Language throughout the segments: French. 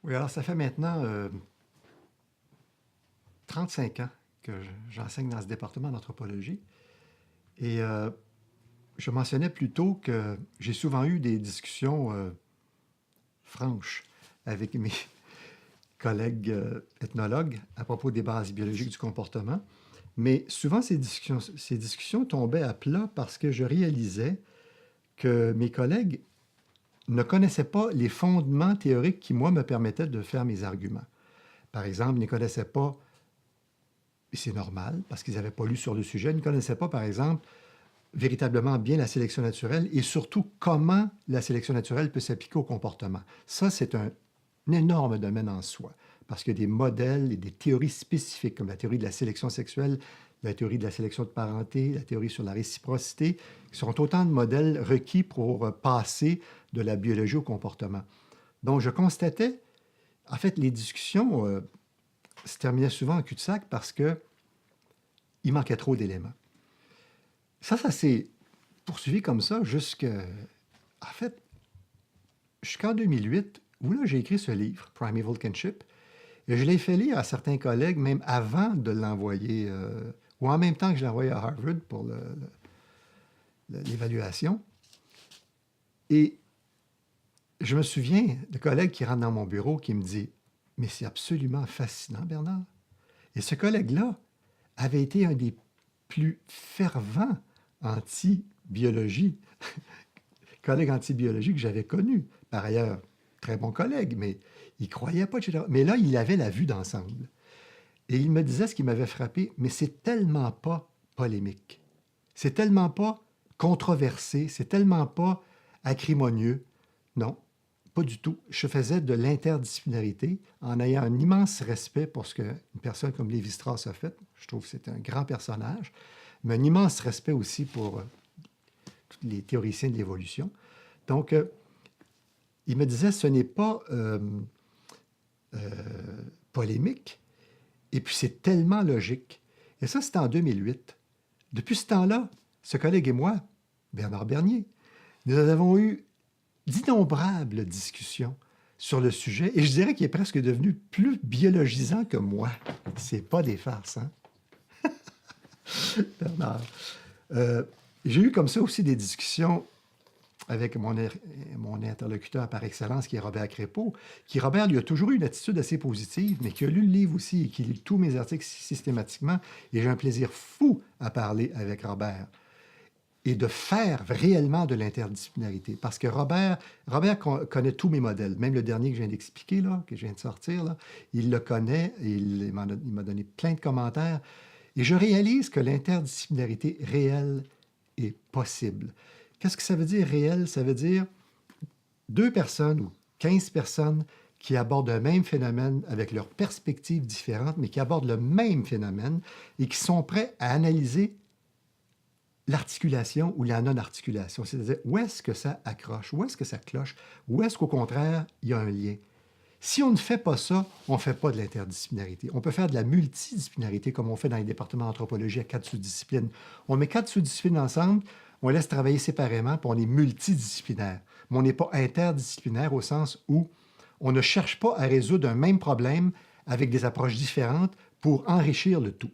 Oui, alors ça fait maintenant 35 ans que j'enseigne dans ce département d'anthropologie. Et je mentionnais plus tôt que j'ai souvent eu des discussions franches avec mes collègues ethnologues à propos des bases biologiques du comportement. Mais souvent, ces discussions tombaient à plat parce que je réalisais que mes collègues ne connaissaient pas les fondements théoriques qui, moi, me permettaient de faire mes arguments. Par exemple, ils ne connaissaient pas, et c'est normal, parce qu'ils n'avaient pas lu sur le sujet, ils ne connaissaient pas, par exemple, véritablement bien la sélection naturelle et surtout comment la sélection naturelle peut s'appliquer au comportement. Ça, c'est un énorme domaine en soi, parce qu'il y a des modèles et des théories spécifiques, comme la théorie de la sélection sexuelle, la théorie de la sélection de parenté, la théorie sur la réciprocité, qui sont autant de modèles requis pour passer de la biologie au comportement. Donc, je constatais, en fait, les discussions se terminaient souvent en cul-de-sac parce qu'il manquait trop d'éléments. Ça s'est poursuivi comme ça jusqu'à... En fait, jusqu'en 2008, où là, j'ai écrit ce livre, Primeval Kinship, et je l'ai fait lire à certains collègues, même avant de l'envoyer, ou en même temps que je l'ai envoyé à Harvard pour l'évaluation. Et je me souviens de collègues qui rentrent dans mon bureau qui me disent « Mais c'est absolument fascinant, Bernard. » Et ce collègue-là avait été un des plus fervents anti-biologie, collègue anti-biologie que j'avais connu. Par ailleurs, très bon collègue, mais il ne croyait pas, etc. Mais là, il avait la vue d'ensemble. Et il me disait ce qui m'avait frappé, mais c'est tellement pas polémique. C'est tellement pas controversé, c'est tellement pas acrimonieux. Non, pas du tout. Je faisais de l'interdisciplinarité en ayant un immense respect pour ce qu'une personne comme Lévi-Strauss a fait. Je trouve que c'est un grand personnage, mais un immense respect aussi pour tous les théoriciens de l'évolution. Donc, il me disait, ce n'est pas polémique, et puis c'est tellement logique. Et ça, c'était en 2008. Depuis ce temps-là, ce collègue et moi, Bernard Bernier, nous avons eu d'innombrables discussions sur le sujet, et je dirais qu'il est presque devenu plus biologisant que moi. C'est pas des farces, hein? Bernard. J'ai eu comme ça aussi des discussions avec mon interlocuteur par excellence, qui est Robert Crépeau, qui, Robert, lui a toujours eu une attitude assez positive, mais qui a lu le livre aussi et qui lit tous mes articles systématiquement, et j'ai un plaisir fou à parler avec Robert et de faire réellement de l'interdisciplinarité. Parce que Robert connaît tous mes modèles, même le dernier que je viens d'expliquer, là, que je viens de sortir, là, il le connaît et il m'a donné plein de commentaires. Et je réalise que l'interdisciplinarité réelle est possible. Qu'est-ce que ça veut dire réel? Ça veut dire 2 personnes ou 15 personnes qui abordent un même phénomène avec leurs perspectives différentes, mais qui abordent le même phénomène et qui sont prêts à analyser l'articulation ou la non-articulation. C'est-à-dire, où est-ce que ça accroche? Où est-ce que ça cloche? Où est-ce qu'au contraire, il y a un lien? Si on ne fait pas ça, on ne fait pas de l'interdisciplinarité. On peut faire de la multidisciplinarité comme on fait dans les départements d'anthropologie à 4 sous-disciplines. On met 4 sous-disciplines ensemble, on laisse travailler séparément, puis on est multidisciplinaire. Mais on n'est pas interdisciplinaire au sens où on ne cherche pas à résoudre un même problème avec des approches différentes pour enrichir le tout.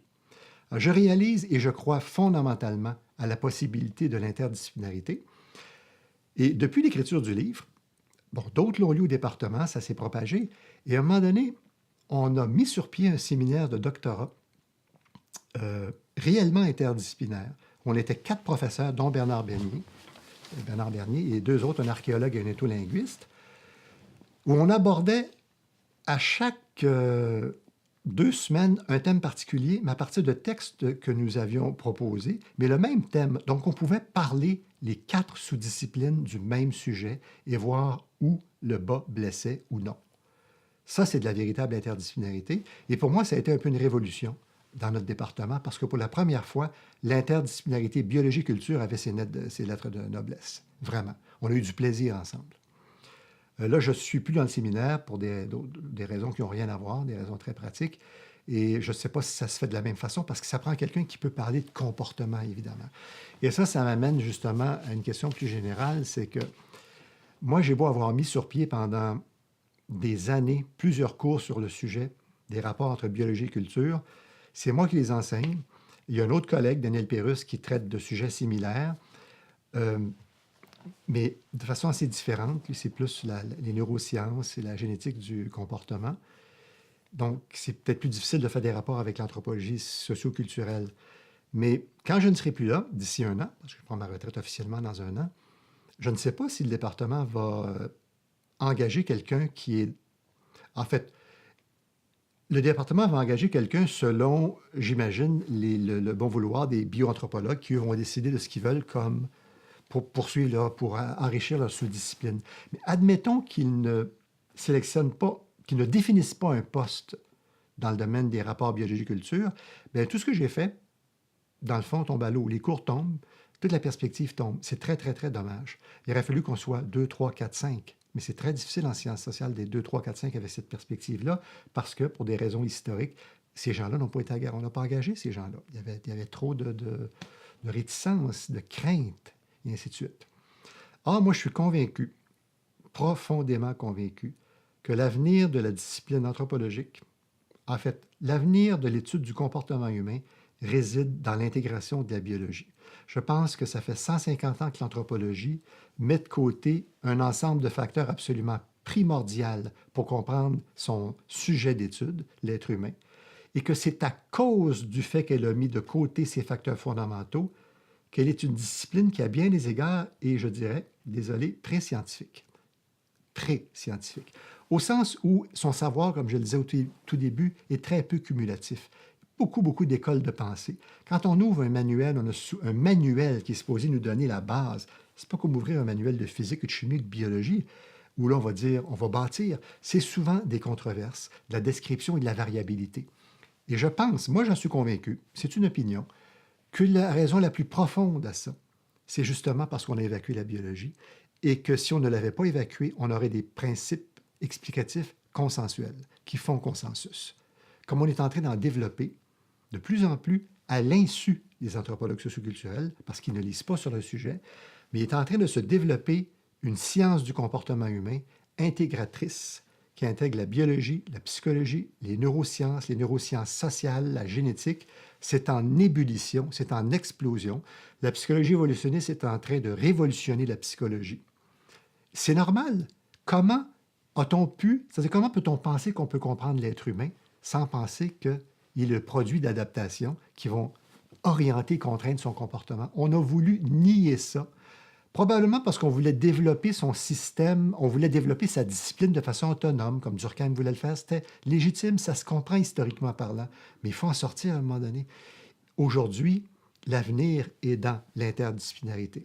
Je réalise et je crois fondamentalement à la possibilité de l'interdisciplinarité. Et depuis l'écriture du livre, bon, d'autres l'ont lu au département, ça s'est propagé. Et à un moment donné, on a mis sur pied un séminaire de doctorat réellement interdisciplinaire. On était 4 professeurs, dont Bernard Bernier et 2 autres, un archéologue et un étholinguiste, où on abordait à chaque 2 semaines un thème particulier, mais à partir de textes que nous avions proposés, mais le même thème. Donc, on pouvait parler les 4 sous-disciplines du même sujet et voir où le bas blessait ou non. Ça, c'est de la véritable interdisciplinarité. Et pour moi, ça a été un peu une révolution dans notre département parce que pour la première fois, l'interdisciplinarité biologie-culture avait ses lettres de noblesse. Vraiment. On a eu du plaisir ensemble. Là, je ne suis plus dans le séminaire pour des raisons qui n'ont rien à voir, des raisons très pratiques. Et je ne sais pas si ça se fait de la même façon parce que ça prend quelqu'un qui peut parler de comportement, évidemment. Et ça m'amène justement à une question plus générale, c'est que moi, j'ai beau avoir mis sur pied pendant des années plusieurs cours sur le sujet des rapports entre biologie et culture. C'est moi qui les enseigne. Il y a un autre collègue, Daniel Pérusse, qui traite de sujets similaires, euh, mais de façon assez différente. Lui, c'est plus les neurosciences et la génétique du comportement. Donc, c'est peut-être plus difficile de faire des rapports avec l'anthropologie socio-culturelle. Mais quand je ne serai plus là, d'ici un an, parce que je prends ma retraite officiellement dans un an, je ne sais pas si le département va engager quelqu'un qui est... En fait, le département va engager quelqu'un selon, j'imagine, le bon vouloir des bioanthropologues qui vont décider de ce qu'ils veulent comme pour poursuivre, pour enrichir leur sous-discipline. Mais admettons qu'ils ne sélectionnent pas, qu'ils ne définissent pas un poste dans le domaine des rapports biologie-culture, bien, tout ce que j'ai fait, dans le fond, tombe à l'eau. Les cours tombent, toute la perspective tombe. C'est très, très, très dommage. Il aurait fallu qu'on soit 2, 3, 4, 5. Mais c'est très difficile en sciences sociales des 2, 3, 4, 5 avec cette perspective-là, parce que, pour des raisons historiques, ces gens-là n'ont pas été engagés. On n'a pas engagé ces gens-là. Il y avait trop de réticence, de crainte, et ainsi de suite. Or, moi, je suis convaincu, profondément convaincu, que l'avenir de la discipline anthropologique, en fait, l'avenir de l'étude du comportement humain réside dans l'intégration de la biologie. Je pense que ça fait 150 ans que l'anthropologie met de côté un ensemble de facteurs absolument primordial pour comprendre son sujet d'étude, l'être humain, et que c'est à cause du fait qu'elle a mis de côté ces facteurs fondamentaux qu'elle est une discipline qui, à bien des égards, et je dirais, désolé, pré-scientifique. Pré-scientifique. Au sens où son savoir, comme je le disais au tout début, est très peu cumulatif. Beaucoup d'écoles de pensée. Quand on ouvre un manuel, on a un manuel qui est supposé nous donner la base. C'est pas comme ouvrir un manuel de physique, de chimie, de biologie, où là, on va dire, on va bâtir. C'est souvent des controverses, de la description et de la variabilité. Et je pense, moi j'en suis convaincu, c'est une opinion, que la raison la plus profonde à ça, c'est justement parce qu'on a évacué la biologie et que si on ne l'avait pas évacuée, on aurait des principes explicatifs consensuels qui font consensus. Comme on est en train d'en développer de plus en plus à l'insu des anthropologues socioculturels, parce qu'ils ne lisent pas sur le sujet, mais il est en train de se développer une science du comportement humain intégratrice qui intègre la biologie, la psychologie, les neurosciences sociales, la génétique. C'est en ébullition, c'est en explosion. La psychologie évolutionniste est en train de révolutionner la psychologie. C'est normal. Comment a-t-on pu, c'est-à-dire comment peut-on penser qu'on peut comprendre l'être humain sans penser qu'il est le produit d'adaptations qui vont orienter, contraindre son comportement? On a voulu nier ça. Probablement parce qu'on voulait développer son système, on voulait développer sa discipline de façon autonome, comme Durkheim voulait le faire. C'était légitime, ça se comprend historiquement parlant, mais il faut en sortir à un moment donné. Aujourd'hui, l'avenir est dans l'interdisciplinarité.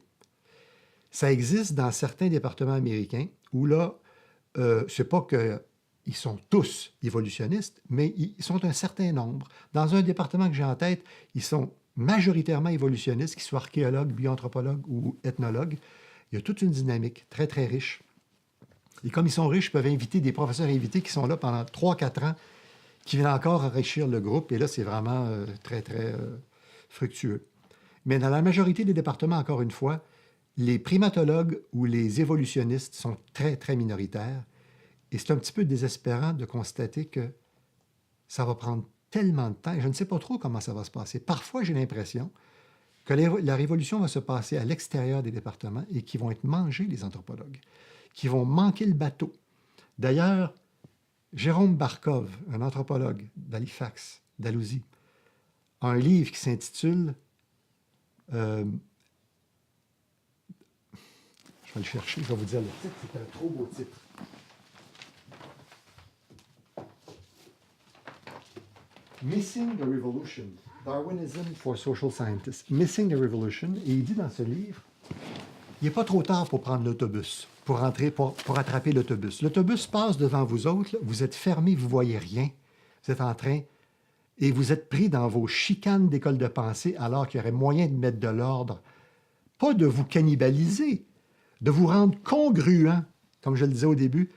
Ça existe dans certains départements américains où là, c'est pas qu'ils sont tous évolutionnistes, mais ils sont un certain nombre. Dans un département que j'ai en tête, ils sont majoritairement évolutionnistes, qu'ils soient archéologues, bioanthropologues ou ethnologues. Il y a toute une dynamique très, très riche. Et comme ils sont riches, ils peuvent inviter des professeurs invités qui sont là pendant 3-4 ans, qui viennent encore enrichir le groupe. Et là, c'est vraiment très, très fructueux. Mais dans la majorité des départements, encore une fois, les primatologues ou les évolutionnistes sont très, très minoritaires. Et c'est un petit peu désespérant de constater que ça va prendre tellement de temps, et je ne sais pas trop comment ça va se passer. Parfois, j'ai l'impression que la révolution va se passer à l'extérieur des départements et qu'ils vont être mangés, les anthropologues, qui vont manquer le bateau. D'ailleurs, Jérôme Barkov, un anthropologue d'Halifax, d'Alousie, a un livre qui s'intitule je vais le chercher, je vais vous dire le titre, c'est un trop beau titre. Missing the Revolution, Darwinism for Social Scientists. Missing the Revolution, et il dit dans ce livre, il n'est pas trop tard pour prendre l'autobus, pour attraper l'autobus. L'autobus passe devant vous autres, là, vous êtes fermés, vous ne voyez rien. Vous êtes en train, et vous êtes pris dans vos chicanes d'école de pensée alors qu'il y aurait moyen de mettre de l'ordre. Pas de vous cannibaliser, de vous rendre congruent comme je le disais au début,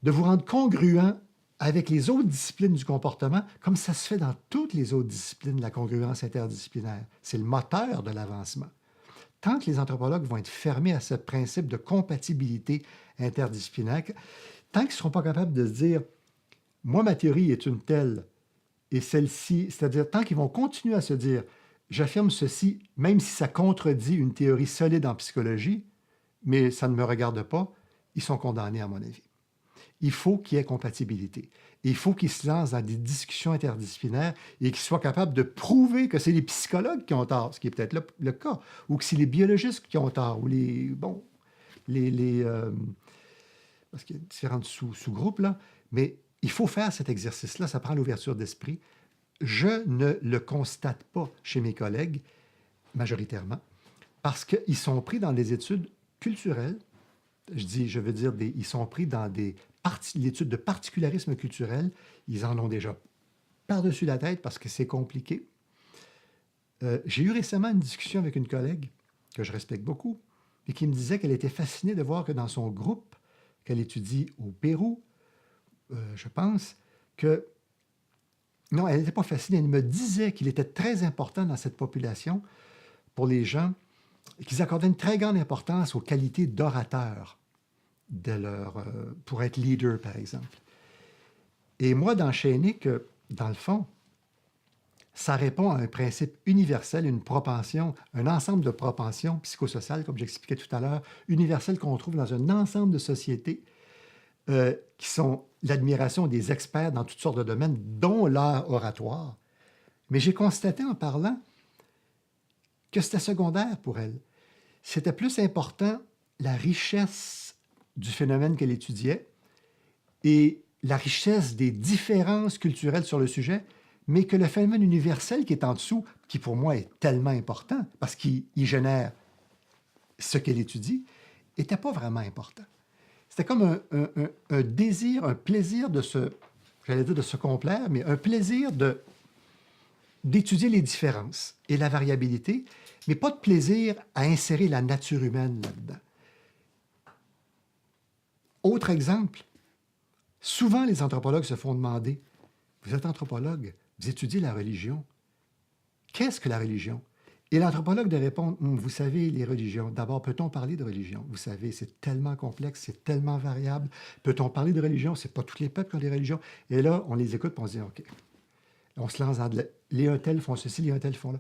de vous rendre congruent avec les autres disciplines du comportement, comme ça se fait dans toutes les autres disciplines de la congruence interdisciplinaire. C'est le moteur de l'avancement. Tant que les anthropologues vont être fermés à ce principe de compatibilité interdisciplinaire, tant qu'ils ne seront pas capables de se dire, moi, ma théorie est une telle, et celle-ci, c'est-à-dire tant qu'ils vont continuer à se dire, j'affirme ceci, même si ça contredit une théorie solide en psychologie, mais ça ne me regarde pas, ils sont condamnés, à mon avis. Il faut qu'il y ait compatibilité. Il faut qu'ils se lancent dans des discussions interdisciplinaires et qu'ils soient capables de prouver que c'est les psychologues qui ont tort, ce qui est peut-être le cas, ou que c'est les biologistes qui ont tort, ou parce qu'il y a différents sous-groupes, là, mais il faut faire cet exercice-là, ça prend l'ouverture d'esprit. Je ne le constate pas chez mes collègues, majoritairement, parce qu'ils sont pris dans des études culturelles. Je veux dire, ils sont pris dans l'étude de particularisme culturel. Ils en ont déjà par-dessus la tête parce que c'est compliqué. J'ai eu récemment une discussion avec une collègue que je respecte beaucoup et qui me disait qu'elle était fascinée de voir que dans son groupe qu'elle étudie au Pérou, je pense que... Non, elle n'était pas fascinée. Elle me disait qu'il était très important dans cette population, pour les gens, qu'ils accordaient une très grande importance aux qualités d'orateur pour être leader, par exemple. Et moi, d'enchaîner que, dans le fond, ça répond à un principe universel, une propension, un ensemble de propensions psychosociales, comme j'expliquais tout à l'heure, universelles qu'on trouve dans un ensemble de sociétés qui sont l'admiration des experts dans toutes sortes de domaines, dont l'art oratoire. Mais j'ai constaté en parlant que c'était secondaire pour elle. C'était plus important la richesse du phénomène qu'elle étudiait et la richesse des différences culturelles sur le sujet, mais que le phénomène universel qui est en dessous, qui pour moi est tellement important, parce qu'il génère ce qu'elle étudie, n'était pas vraiment important. C'était comme un désir, un plaisir de se complaire, mais un plaisir d'étudier les différences et la variabilité, mais pas de plaisir à insérer la nature humaine là-dedans. Autre exemple, souvent les anthropologues se font demander, vous êtes anthropologue, vous étudiez la religion. Qu'est-ce que la religion? Et l'anthropologue de répondre, vous savez, les religions, d'abord, peut-on parler de religion? Vous savez, c'est tellement complexe, c'est tellement variable. Peut-on parler de religion? C'est pas tous les peuples qui ont des religions. Et là, on les écoute et on se dit, OK, on se lance dans les un tel font ceci, les un tel font là.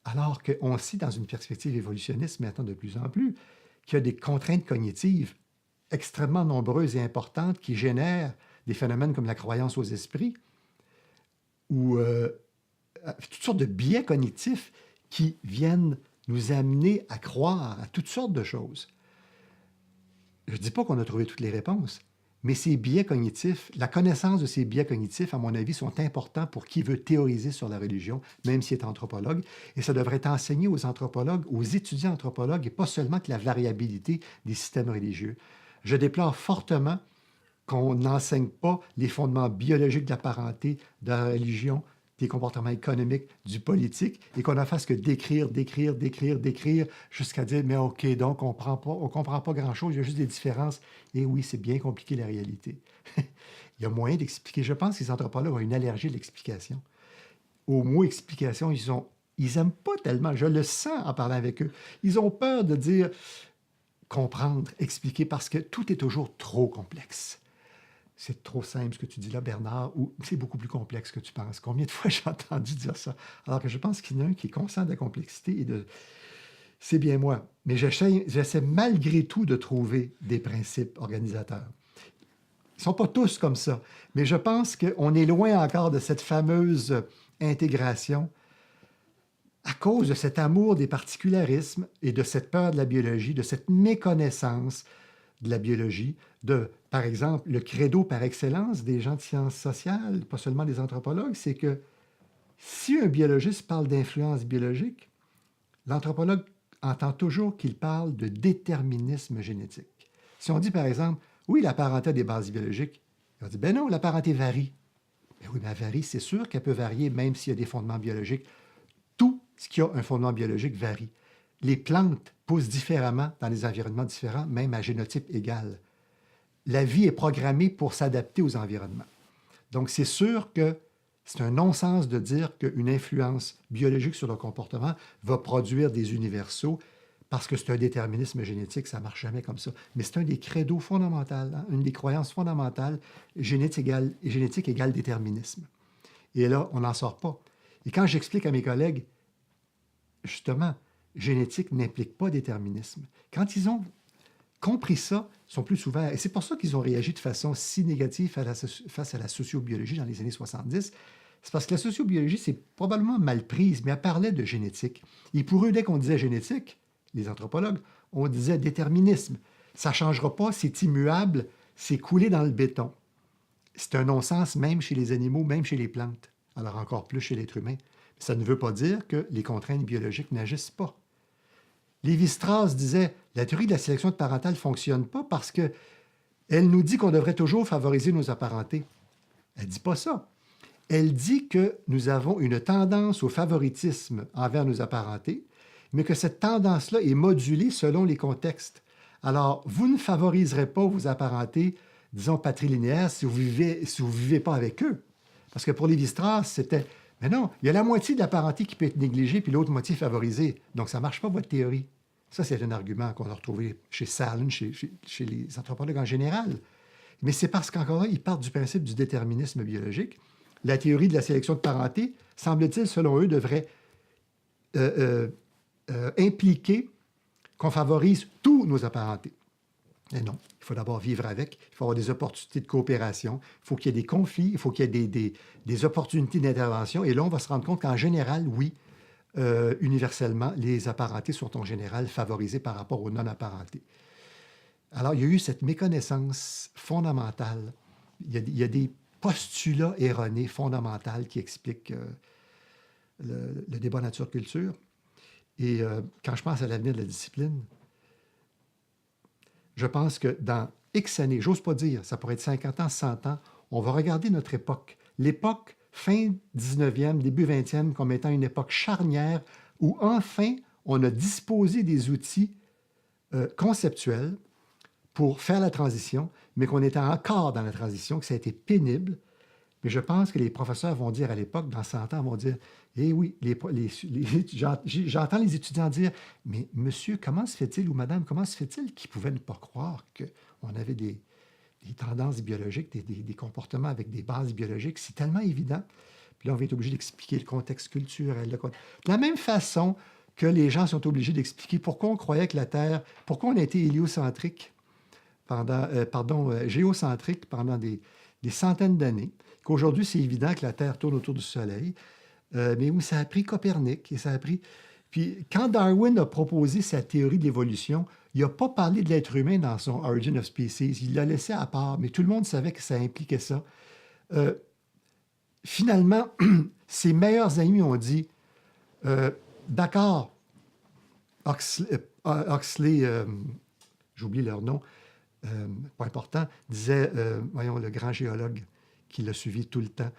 Alors qu'on sait, dans une perspective évolutionniste maintenant de plus en plus, qu'il y a des contraintes cognitives extrêmement nombreuses et importantes qui génèrent des phénomènes comme la croyance aux esprits ou toutes sortes de biais cognitifs qui viennent nous amener à croire à toutes sortes de choses. Je ne dis pas qu'on a trouvé toutes les réponses, mais ces biais cognitifs, la connaissance de ces biais cognitifs, à mon avis, sont importants pour qui veut théoriser sur la religion, même s'il est anthropologue. Et ça devrait être enseigné aux anthropologues, aux étudiants anthropologues, et pas seulement que la variabilité des systèmes religieux. Je déplore fortement qu'on n'enseigne pas les fondements biologiques de la parenté, de la religion, des comportements économiques, du politique, et qu'on ne fasse que d'écrire, jusqu'à dire, mais OK, donc on ne comprend pas grand-chose, il y a juste des différences. Et oui, c'est bien compliqué la réalité. Il y a moyen d'expliquer. Je pense que les anthropologues ont une allergie à l'explication. Au mot explication, ils n'aiment pas tellement, je le sens en parlant avec eux. Ils ont peur de dire comprendre, expliquer, parce que tout est toujours trop complexe. C'est trop simple ce que tu dis là, Bernard, ou c'est beaucoup plus complexe que tu penses. Combien de fois j'ai entendu dire ça? Alors que je pense qu'il y en a un qui est conscient de la complexité et de... C'est bien moi. Mais j'essaie malgré tout de trouver des principes organisateurs. Ils ne sont pas tous comme ça, mais je pense qu'on est loin encore de cette fameuse intégration à cause de cet amour des particularismes et de cette peur de la biologie, de cette méconnaissance de la biologie, par exemple, le credo par excellence des gens de sciences sociales, pas seulement des anthropologues, c'est que si un biologiste parle d'influence biologique, l'anthropologue entend toujours qu'il parle de déterminisme génétique. Si on dit, par exemple, oui, la parenté a des bases biologiques, il va dire, ben non, la parenté varie. Ben oui, mais elle varie, c'est sûr qu'elle peut varier, même s'il y a des fondements biologiques. Tout ce qui a un fondement biologique varie. Les plantes poussent différemment dans des environnements différents, même à génotype égal. la vie est programmée pour s'adapter aux environnements. Donc, c'est sûr que c'est un non-sens de dire qu'une influence biologique sur le comportement va produire des universaux parce que c'est un déterminisme génétique, ça ne marche jamais comme ça. Mais c'est un des credos fondamentaux, hein, une des croyances fondamentales, génétique égale déterminisme. Et là, on n'en sort pas. Et quand j'explique à mes collègues, justement, génétique n'implique pas déterminisme, quand ils ont compris ça, ils sont plus ouverts. Et c'est pour ça qu'ils ont réagi de façon si négative face à la sociobiologie dans les années 70. C'est parce que la sociobiologie, c'est probablement mal prise, mais elle parlait de génétique. Et pour eux, dès qu'on disait génétique, les anthropologues, on disait déterminisme. Ça ne changera pas, c'est immuable, c'est coulé dans le béton. C'est un non-sens même chez les animaux, même chez les plantes. Alors encore plus chez l'être humain. Ça ne veut pas dire que les contraintes biologiques n'agissent pas. Lévi-Strauss disait « La théorie de la sélection parentale ne fonctionne pas parce qu'elle nous dit qu'on devrait toujours favoriser nos apparentés. » Elle ne dit pas ça. Elle dit que nous avons une tendance au favoritisme envers nos apparentés, mais que cette tendance-là est modulée selon les contextes. Alors, vous ne favoriserez pas vos apparentés, disons, patrilinéaires si vous vivez pas avec eux. Parce que pour Lévi-Strauss, c'était « Mais non, il y a la moitié de l'apparenté qui peut être négligée, puis l'autre moitié favorisée. Donc, ça ne marche pas, votre théorie. » Ça, c'est un argument qu'on a retrouvé chez Salen, chez les anthropologues en général. Mais c'est parce qu'encore là, ils partent du principe du déterminisme biologique. La théorie de la sélection de parenté, semble-t-il, selon eux, devrait impliquer qu'on favorise tous nos apparentés. Mais non, il faut d'abord vivre avec, il faut avoir des opportunités de coopération, il faut qu'il y ait des conflits, il faut qu'il y ait des opportunités d'intervention. Et là, on va se rendre compte qu'en général, oui, universellement, les apparentés sont en général favorisées par rapport aux non-apparentés. Alors, il y a eu cette méconnaissance fondamentale. Il y a des postulats erronés fondamentaux qui expliquent le débat nature-culture. Et quand je pense à l'avenir de la discipline, je pense que dans X années, j'ose pas dire, ça pourrait être 50 ans, 100 ans, on va regarder notre époque. L'époque fin 19e, début 20e, comme étant une époque charnière où enfin on a disposé des outils conceptuels pour faire la transition, mais qu'on était encore dans la transition, que ça a été pénible. Mais je pense que les professeurs vont dire à l'époque, dans 100 ans, vont dire « Eh oui, j'entends les étudiants dire « Mais monsieur, comment se fait-il, ou madame, comment se fait-il qu'ils pouvaient ne pas croire qu'on avait des tendances biologiques, des comportements avec des bases biologiques? C'est tellement évident. » Puis là, on va être obligé d'expliquer le contexte culturel. De la même façon que les gens sont obligés d'expliquer pourquoi on croyait que la Terre, pourquoi on a été héliocentrique géocentrique pendant des centaines d'années, qu'aujourd'hui, c'est évident que la Terre tourne autour du Soleil, mais où ça a pris Copernic, et ça a pris... Puis quand Darwin a proposé sa théorie de l'évolution, il n'a pas parlé de l'être humain dans son Origin of Species, il l'a laissé à part, mais tout le monde savait que ça impliquait ça. Finalement, ses meilleurs amis ont dit d'accord, Huxley, j'oublie leur nom, pas important, disait, voyons, le grand géologue qui l'a suivi tout le temps.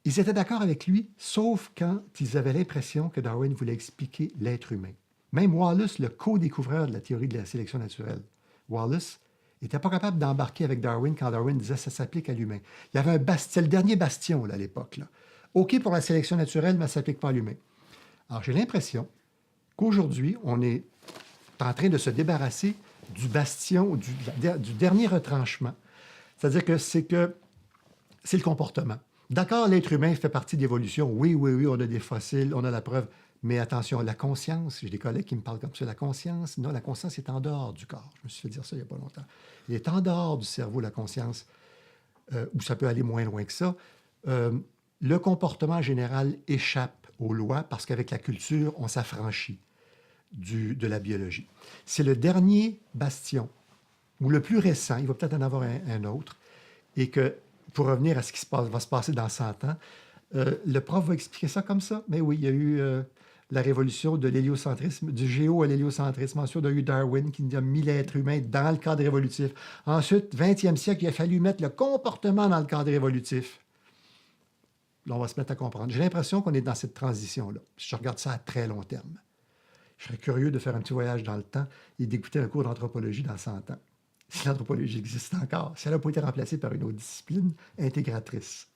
Ils étaient d'accord avec lui, sauf quand ils avaient l'impression que Darwin voulait expliquer l'être humain. Même Wallace, le co-découvreur de la théorie de la sélection naturelle, Wallace n'était pas capable d'embarquer avec Darwin quand Darwin disait que ça s'applique à l'humain. Il y avait c'était le dernier bastion là, à l'époque. Là. OK pour la sélection naturelle, mais ça ne s'applique pas à l'humain. Alors, j'ai l'impression qu'aujourd'hui, on est en train de se débarrasser du bastion, du dernier retranchement. C'est-à-dire que c'est le comportement. D'accord, l'être humain fait partie de l'évolution. Oui, on a des fossiles, on a la preuve. Mais attention, la conscience, j'ai des collègues qui me parlent comme ça, la conscience, non, la conscience est en dehors du corps. Je me suis fait dire ça il n'y a pas longtemps. Il est en dehors du cerveau, la conscience, où ça peut aller moins loin que ça. Le comportement général échappe aux lois parce qu'avec la culture, on s'affranchit de la biologie. C'est le dernier bastion, ou le plus récent, il va peut-être en avoir un autre, et que, pour revenir à ce qui va se passer dans 100 ans, le prof va expliquer ça comme ça. Mais oui, il y a eu la révolution de l'héliocentrisme, du géo à l'héliocentrisme. Ensuite, il y a eu Darwin qui a mis l'être humain dans le cadre évolutif. Ensuite, 20e siècle, il a fallu mettre le comportement dans le cadre évolutif. Là, on va se mettre à comprendre. J'ai l'impression qu'on est dans cette transition-là. Je regarde ça à très long terme. Je serais curieux de faire un petit voyage dans le temps et d'écouter un cours d'anthropologie dans 100 ans. si l'anthropologie existe encore, si elle n'a pas été remplacée par une autre discipline intégratrice.